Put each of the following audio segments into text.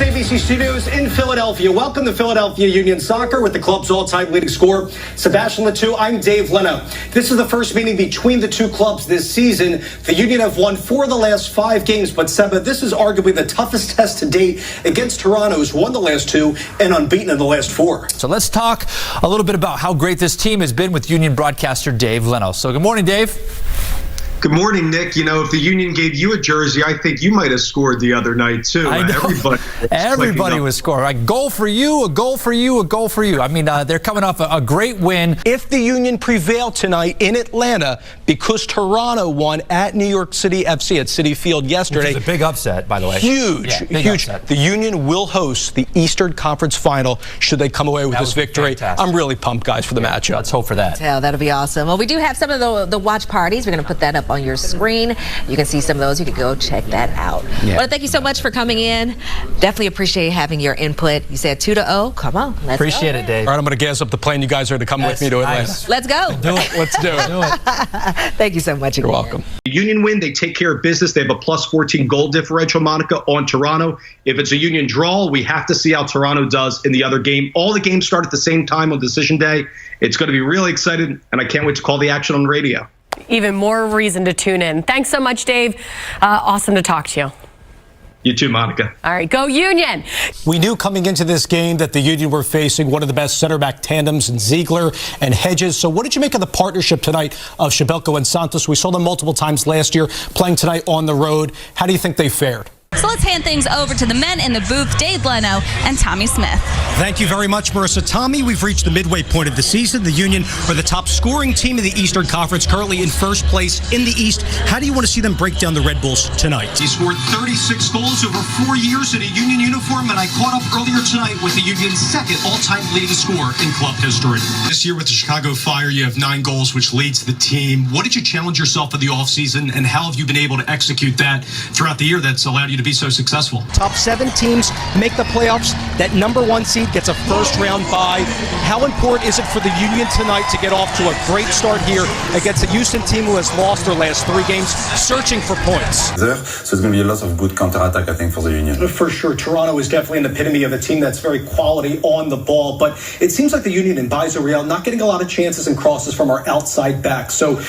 ABC Studios in Philadelphia. Welcome to Philadelphia Union Soccer with the club's all-time leading scorer, Sebastian Latu. I'm Dave Leno. This is the first meeting between the two clubs this season. The Union have won 4 of the last 5 games, but Seba, this is arguably the toughest test to date against Toronto, who's won the last 2 and unbeaten in the last 4. So let's talk a little bit about how great this team has been with Union broadcaster Dave Leno. So good morning, Dave. Good morning, Nick. You know, if the Union gave you a jersey, I think you might have scored the other night, too. I know. Everybody was scoring. Like, goal for you, a goal for you, a goal for you. I mean, they're coming off a great win. If the Union prevail tonight in Atlanta, because Toronto won at New York City FC at Citi Field yesterday. Which is a big upset, by the way. Huge, huge. Upset. The Union will host the Eastern Conference Final should they come away with this victory. Fantastic. I'm really pumped, guys, for the matchup. Let's hope for that. Yeah, that'll be awesome. Well, we do have some of the watch parties. We're going to put that up on your screen. You can see some of those. You can go check that out. Yeah. Well, thank you so much for coming in. Definitely appreciate having your input. You said 2-0. Come on, let's appreciate it, Dave. All right, I'm going to gas up the plane. You guys are to come with me to Atlanta. Nice. Let's go. Do it. Let's do it. Do it. Thank you so much. You're welcome. The Union win, they take care of business. They have a plus 14 goal differential, Monica, on Toronto. If it's a Union draw, we have to see how Toronto does in the other game. All the games start at the same time on decision day. It's going to be really exciting, and I can't wait to call the action on radio. Even more reason to tune in. Thanks so much, Dave. Awesome to talk to you. You too, Monica. All right, go Union. We knew coming into this game that the Union were facing one of the best center-back tandems in Ziegler and Hedges. So what did you make of the partnership tonight of Shabelko and Santos? We saw them multiple times last year playing tonight on the road. How do you think they fared? So let's hand things over to the men in the booth, Dave Leno and Tommy Smith. Thank you very much, Marissa. Tommy, we've reached the midway point of the season. The Union are the top scoring team in the Eastern Conference, currently in first place in the East. How do you want to see them break down the Red Bulls tonight? He scored 36 goals over 4 years in a Union uniform, and I caught up earlier tonight with the Union's second all-time leading scorer in club history. This year with the Chicago Fire, you have 9 goals, which leads the team. What did you challenge yourself in the offseason, and how have you been able to execute that throughout the year that's allowed you to be so successful? Top 7 teams make the playoffs. That number 1 seed gets a first-round bye. How important is it for the Union tonight to get off to a great start here against a Houston team who has lost their last 3 games, searching for points? So it's going to be a lot of good counter-attack, I think, for the Union. For sure. Toronto is definitely an epitome of a team that's very quality on the ball, but it seems like the Union in Real not getting a lot of chances and crosses from our outside backs. So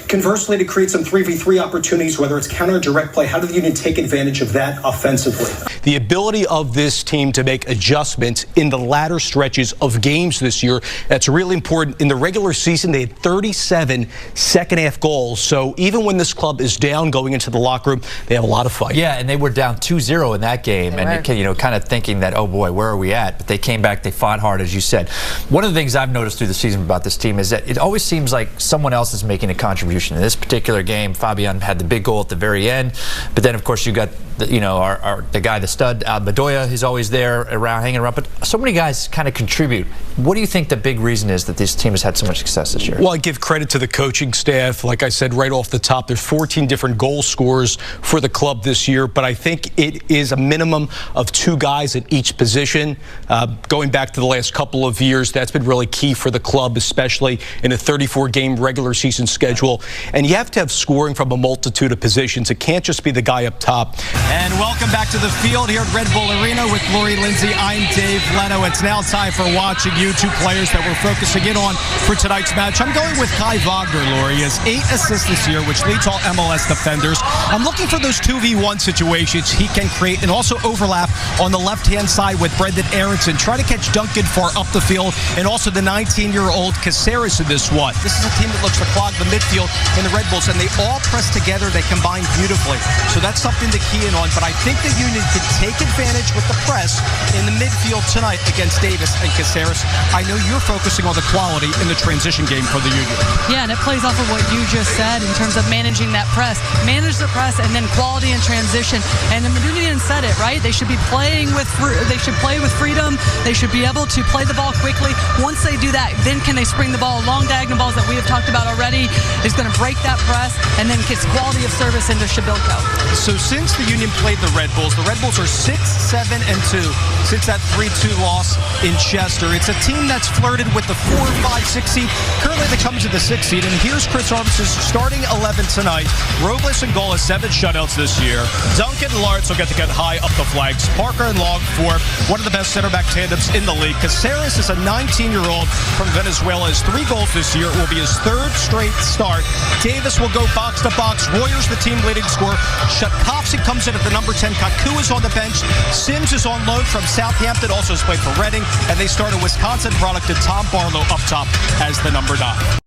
conversely, to create some 3v3 opportunities, whether it's counter or direct play, how did the Union take advantage of that offensively? The ability of this team to make adjustments in the latter stretches of games this year, that's really important. In the regular season, they had 37 second-half goals. So even when this club is down going into the locker room, they have a lot of fight. Yeah, and they were down 2-0 in that game, and kind of thinking that, oh boy, where are we at? But they came back, they fought hard, as you said. One of the things I've noticed through the season about this team is that it always seems like someone else is making a contribution. In this particular game, Fabian had the big goal at the very end, but then of course you got the guy, the stud, Bedoya, who's always there around, hanging around. But so many guys kind of contribute. What do you think the big reason is that this team has had so much success this year? Well, I give credit to the coaching staff. Like I said right off the top, there's 14 different goal scorers for the club this year, but I think it is a minimum of 2 guys at each position. Going back to the last couple of years, that's been really key for the club, especially in a 34-game regular season schedule. And you have to have scoring from a multitude of positions. It can't just be the guy up top. And welcome back to the field here at Red Bull Arena with Lori Lindsay. I'm Dave Leno. It's now time for watching you, 2 players that we're focusing in on for tonight's match. I'm going with Kai Wagner, Lori. He has 8 assists this year, which leads all MLS defenders. I'm looking for those 2v1 situations he can create and also overlap on the left-hand side with Brendan Aronson. Try to catch Duncan far up the field and also the 19-year-old Caceres in this one. This is a team that looks to clog the midfield in the Red Bulls, and they all press together. They combine beautifully. So that's something to key in on, but I think the Union can take advantage with the press in the midfield tonight against Davis and Caceres. I know you're focusing on the quality in the transition game for the Union. Yeah, and it plays off of what you just said in terms of managing that press. Manage the press and then quality and transition. And the Union said it, right? They should be playing with play with freedom. They should be able to play the ball quickly. Once they do that, then can they spring the ball? Long diagonal balls that we have talked about already is going to break that press and then gets quality of service into Shabelko. So since the Union played the Red Bulls are 6-7-2 since that 3-2 loss in Chester. It's a team that's flirted with the 4, 5, 6 seed. Currently, they come to the 6th seed, and here's Chris Armstrong's starting 11 tonight. Robles and Goal has 7 shutouts this year. Duncan and Lawrence will get high up the flanks. Parker and Long for one of the best center back tandems in the league. Caceres is a 19-year-old from Venezuela. Has 3 goals this year. It will be his 3rd straight start. Davis will go box to box. Royer's the team leading scorer. Shatkovsky comes in at the number 10. Kaku is on the bench. Sims is on loan from Southampton. Also has played for Reading. And they start a Wisconsin product, and Tom Barlow up top as the number 9.